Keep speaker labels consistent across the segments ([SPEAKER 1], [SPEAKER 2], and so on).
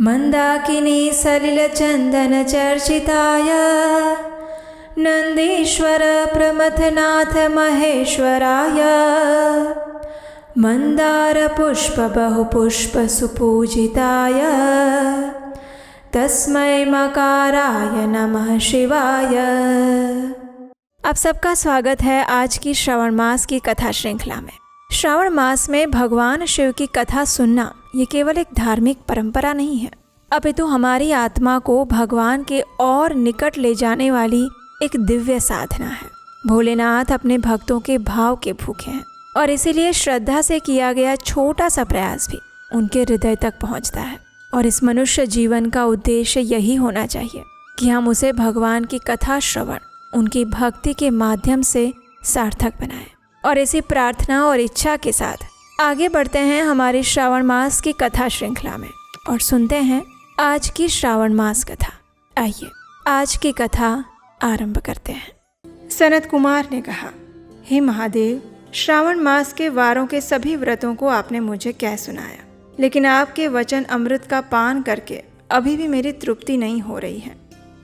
[SPEAKER 1] मंदाकिनी सलिलचंदन चर्चिताय नंदीश्वर प्रमथनाथ महेश्वराय मंदार पुष्प बहुपुष्प सुपूजिताय तस्मै मकाराय नमः शिवाय। आप सबका स्वागत है आज की श्रावण मास की कथा श्रृंखला में। श्रावण मास में भगवान शिव की कथा सुनना ये केवल एक धार्मिक परंपरा नहीं है, अपितु हमारी आत्मा को भगवान के और निकट ले जाने वाली एक दिव्य साधना है। भोलेनाथ अपने भक्तों के भाव के भूखे हैं और इसीलिए श्रद्धा से किया गया छोटा सा प्रयास भी उनके हृदय तक पहुंचता है। और इस मनुष्य जीवन का उद्देश्य यही होना चाहिए कि हम उसे भगवान की कथा श्रवण उनकी भक्ति के माध्यम से सार्थक बनाएं। और इसी प्रार्थना और इच्छा के साथ आगे बढ़ते हैं हमारी श्रावण मास की कथा श्रृंखला में और सुनते हैं आज की श्रावण मास कथा। आइए आज की कथा आरंभ करते हैं। सनत कुमार ने कहा, हे महादेव, श्रावण मास के वारों के सभी व्रतों को आपने मुझे कह सुनाया, लेकिन आपके वचन अमृत का पान करके अभी भी मेरी तृप्ति नहीं हो रही है।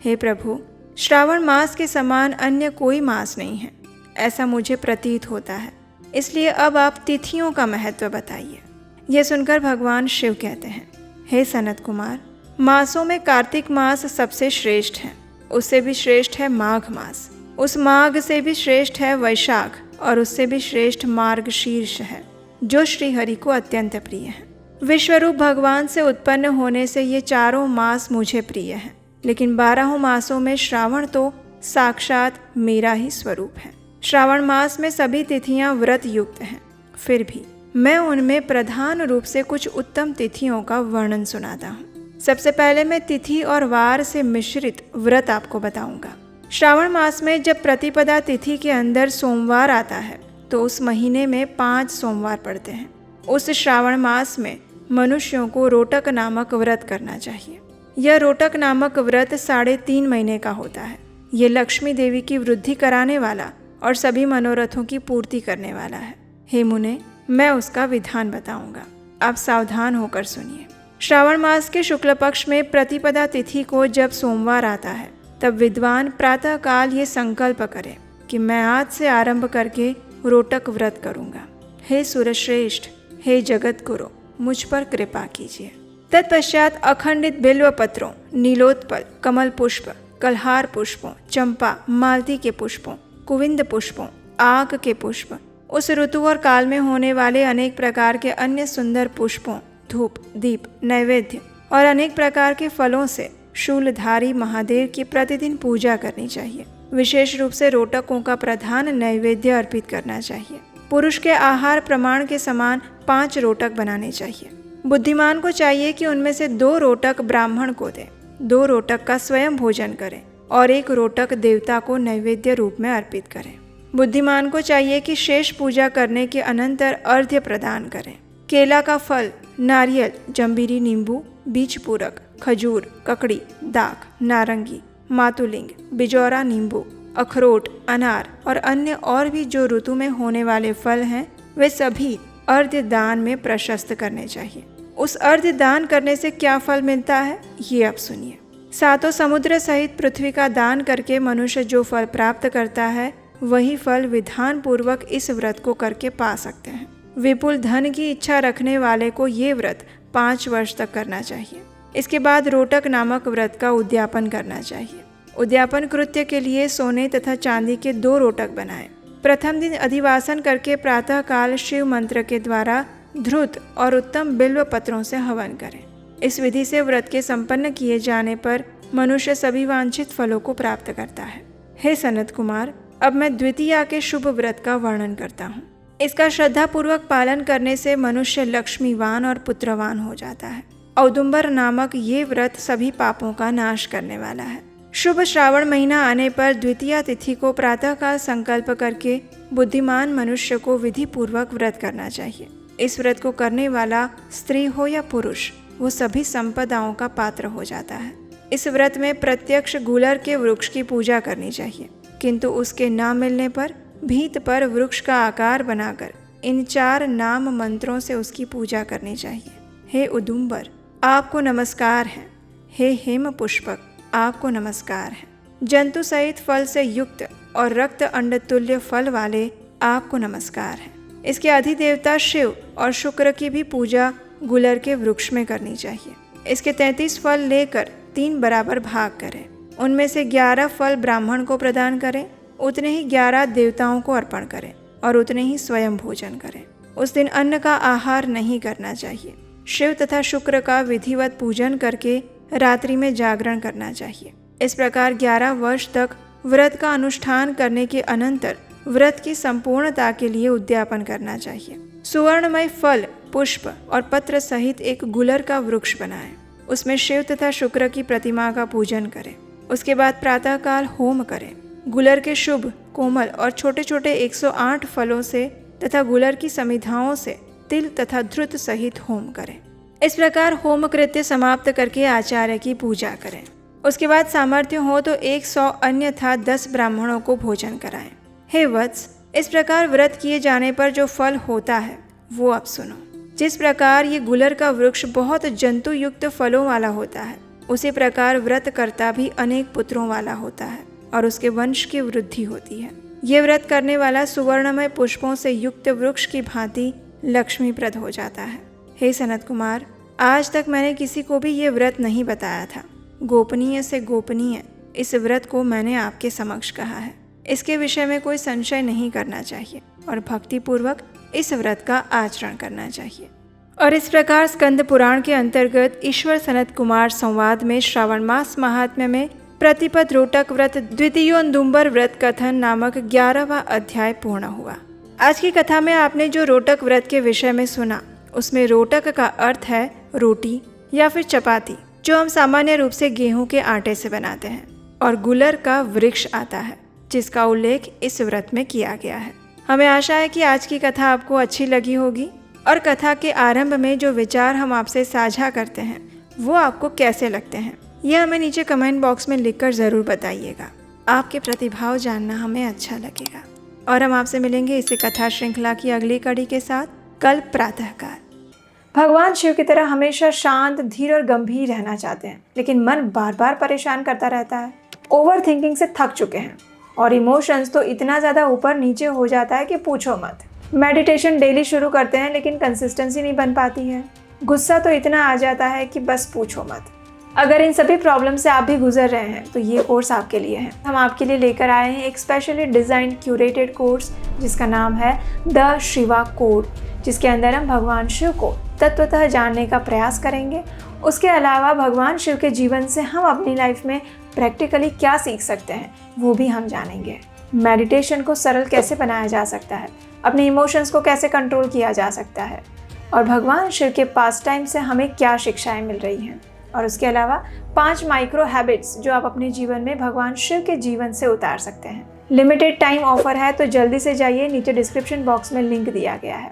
[SPEAKER 1] हे प्रभु, श्रावण मास के समान अन्य कोई मास नहीं है, ऐसा मुझे प्रतीत होता है, इसलिए अब आप तिथियों का महत्व बताइए। यह सुनकर भगवान शिव कहते हैं, हे सनत कुमार, मासों में कार्तिक मास सबसे श्रेष्ठ है, उससे भी श्रेष्ठ है माघ मास, उस माघ से भी श्रेष्ठ है वैशाख, और उससे भी श्रेष्ठ मार्गशीर्ष है, जो श्री हरि को अत्यंत प्रिय है। विश्वरूप भगवान से उत्पन्न होने से ये चारों मास मुझे प्रिय हैं, लेकिन 12 मासों में श्रावण तो साक्षात मेरा ही स्वरूप है। श्रावण मास में सभी तिथियां व्रत युक्त हैं, फिर भी मैं उनमें प्रधान रूप से कुछ उत्तम तिथियों का वर्णन सुनाता हूँ। सबसे पहले मैं तिथि और वार से मिश्रित व्रत आपको बताऊंगा। श्रावण मास में जब प्रतिपदा तिथि के अंदर सोमवार आता है तो उस महीने में 5 सोमवार पड़ते हैं। उस श्रावण मास में मनुष्यों को रोटक नामक व्रत करना चाहिए। यह रोटक नामक व्रत 3.5 महीने का होता है। ये लक्ष्मी देवी की वृद्धि कराने वाला और सभी मनोरथों की पूर्ति करने वाला है। हे मुने, मैं उसका विधान बताऊंगा, आप सावधान होकर सुनिए। श्रावण मास के शुक्ल पक्ष में प्रतिपदा तिथि को जब सोमवार आता है तब विद्वान प्रातः काल ये संकल्प करे कि मैं आज से आरंभ करके रोटक व्रत करूंगा। हे सुरश्रेष्ठ, हे जगत गुरु, मुझ पर कृपा कीजिए। तत्पश्चात अखंडित बिल्व पत्रों, नीलोत्पल, कमल पुष्प, कलहार पुष्पों, चंपा, मालती के पुष्पों, कुविंद पुष्पों, आक के पुष्प, उस ऋतु और काल में होने वाले अनेक प्रकार के अन्य सुंदर पुष्पों, धूप, दीप, नैवेद्य और अनेक प्रकार के फलों से शूलधारी महादेव की प्रतिदिन पूजा करनी चाहिए। विशेष रूप से रोटकों का प्रधान नैवेद्य अर्पित करना चाहिए। पुरुष के आहार प्रमाण के समान 5 रोटक बनाने चाहिए। बुद्धिमान को चाहिए कि उनमें से 2 रोटक ब्राह्मण को दे, 2 रोटक का स्वयं भोजन करे और 1 रोटक देवता को नैवेद्य रूप में अर्पित करें। बुद्धिमान को चाहिए कि शेष पूजा करने के अनंतर अर्घ्य प्रदान करें। केला का फल, नारियल, जंबीरी नींबू, बीज पूरक, खजूर, ककड़ी, दाख, नारंगी, मातुलिंग, बिजौरा नींबू, अखरोट, अनार और अन्य और भी जो ऋतु में होने वाले फल हैं, वे सभी अर्घ्य दान में प्रशस्त करने चाहिए। उस अर्घ्य दान करने से क्या फल मिलता है, ये आप सुनिए। 7 समुद्र सहित पृथ्वी का दान करके मनुष्य जो फल प्राप्त करता है, वही फल विधान पूर्वक इस व्रत को करके पा सकते हैं। विपुल धन की इच्छा रखने वाले को ये व्रत 5 वर्ष तक करना चाहिए। इसके बाद रोटक नामक व्रत का उद्यापन करना चाहिए। उद्यापन कृत्य के लिए सोने तथा चांदी के 2 रोटक बनाएं। प्रथम दिन अधिवासन करके प्रातः काल शिव मंत्र के द्वारा धृत और उत्तम बिल्व पत्रों से हवन करें। इस विधि से व्रत के संपन्न किए जाने पर मनुष्य सभी वांछित फलों को प्राप्त करता है। हे सनत कुमार, अब मैं द्वितीया के शुभ व्रत का वर्णन करता हूँ। इसका श्रद्धापूर्वक पालन करने से मनुष्य लक्ष्मीवान और पुत्रवान हो जाता है। औदुंबर नामक ये व्रत सभी पापों का नाश करने वाला है। शुभ श्रावण महीना आने पर द्वितीया तिथि को प्रातःकाल संकल्प करके बुद्धिमान मनुष्य को विधि पूर्वक व्रत करना चाहिए। इस व्रत को करने वाला स्त्री हो या पुरुष, वो सभी संपदाओं का पात्र हो जाता है। इस व्रत में प्रत्यक्ष गुलर के वृक्ष की पूजा करनी चाहिए, किंतु उसके न मिलने पर भीत पर वृक्ष का आकार बनाकर इन 4 नाम मंत्रों से उसकी पूजा करनी चाहिए। हे उदुम्बर, आपको नमस्कार है। हे हेम पुष्पक, आपको नमस्कार है। जंतु सहित फल से युक्त और रक्त अंड तुल्य फल वाले, आपको नमस्कार है। इसके अधिदेवता शिव और शुक्र की भी पूजा गुलर के वृक्ष में करनी चाहिए। इसके 33 फल लेकर 3 बराबर भाग करें। उनमें से 11 फल ब्राह्मण को प्रदान करें, उतने ही 11 देवताओं को अर्पण करें और उतने ही स्वयं भोजन करें। उस दिन अन्न का आहार नहीं करना चाहिए। शिव तथा शुक्र का विधिवत पूजन करके रात्रि में जागरण करना चाहिए। इस प्रकार 11 वर्ष तक व्रत का अनुष्ठान करने के अनंतर व्रत की संपूर्णता के लिए उद्यापन करना चाहिए। सुवर्णमय फल, पुष्प और पत्र सहित एक गुलर का वृक्ष बनाएं। उसमें शिव तथा शुक्र की प्रतिमा का पूजन करें। उसके बाद प्रातःकाल होम करें। गुलर के शुभ, कोमल और छोटे छोटे 108 फलों से तथा गुलर की समिधाओं से तिल तथा धृत सहित होम करें। इस प्रकार होम कृत्य समाप्त करके आचार्य की पूजा करें। उसके बाद सामर्थ्य हो तो 100 अन्यथा 10 ब्राह्मणों को भोजन कराएं। हे वत्स, इस प्रकार व्रत किए जाने पर जो फल होता है वो अब सुनो। जिस प्रकार ये गुलर का वृक्ष बहुत जंतु युक्त फलों वाला होता है, उसी प्रकार व्रत करता भी अनेक पुत्रों वाला होता है और उसके वंश की वृद्धि होती है। ये व्रत करने वाला सुवर्णमय पुष्पों से युक्त वृक्ष की भांति लक्ष्मीप्रद हो जाता है। हे सनत कुमार, आज तक मैंने किसी को भी ये व्रत नहीं बताया था। गोपनीय से गोपनीय इस व्रत को मैंने आपके समक्ष कहा है। इसके विषय में कोई संशय नहीं करना चाहिए और भक्ति पूर्वक इस व्रत का आचरण करना चाहिए। और इस प्रकार स्कंद पुराण के अंतर्गत ईश्वर सनत कुमार संवाद में श्रावण मास महात्म्य में प्रतिपद रोटक व्रत द्वितीयोंदुम्बर व्रत कथन नामक 11वां अध्याय पूर्ण हुआ। आज की कथा में आपने जो रोटक व्रत के विषय में सुना, उसमें रोटक का अर्थ है रोटी या फिर चपाती, जो हम सामान्य रूप से गेहूं के आटे से बनाते हैं, और गुलर का वृक्ष आता है जिसका उल्लेख इस व्रत में किया गया है। हमें आशा है कि आज की कथा आपको अच्छी लगी होगी और कथा के आरंभ में जो विचार हम आपसे साझा करते हैं वो आपको कैसे लगते हैं, यह हमें नीचे कमेंट बॉक्स में लिखकर ज़रूर बताइएगा। आपके प्रतिभाव जानना हमें अच्छा लगेगा। और हम आपसे मिलेंगे इसी कथा श्रृंखला की अगली कड़ी के साथ कल प्रातःकाल। भगवान शिव की तरह हमेशा शांत, धीर और गंभीर रहना चाहते हैं, लेकिन मन बार बार परेशान करता रहता है। ओवर थिंकिंग से थक चुके हैं और इमोशंस तो इतना ज़्यादा ऊपर नीचे हो जाता है कि पूछो मत। मेडिटेशन डेली शुरू करते हैं लेकिन कंसिस्टेंसी नहीं बन पाती है। गुस्सा तो इतना आ जाता है कि बस पूछो मत। अगर इन सभी प्रॉब्लम से आप भी गुजर रहे हैं तो ये कोर्स आपके लिए है। हम आपके लिए लेकर आए हैं एक स्पेशली डिज़ाइन क्यूरेटेड कोर्स जिसका नाम है द शिवा कोड, जिसके अंदर हम भगवान शिव को तत्वतः जानने का प्रयास करेंगे। उसके अलावा भगवान शिव के जीवन से हम अपनी लाइफ में प्रैक्टिकली क्या सीख सकते हैं वो भी हम जानेंगे। मेडिटेशन को सरल कैसे बनाया जा सकता है, अपने इमोशंस को कैसे कंट्रोल किया जा सकता है, और भगवान शिव के पास टाइम से हमें क्या शिक्षाएं मिल रही हैं। और उसके अलावा 5 माइक्रो हैबिट्स जो आप अपने जीवन में भगवान शिव के जीवन से उतार सकते हैं। लिमिटेड टाइम ऑफर है तो जल्दी से जाइए, नीचे डिस्क्रिप्शन बॉक्स में लिंक दिया गया है।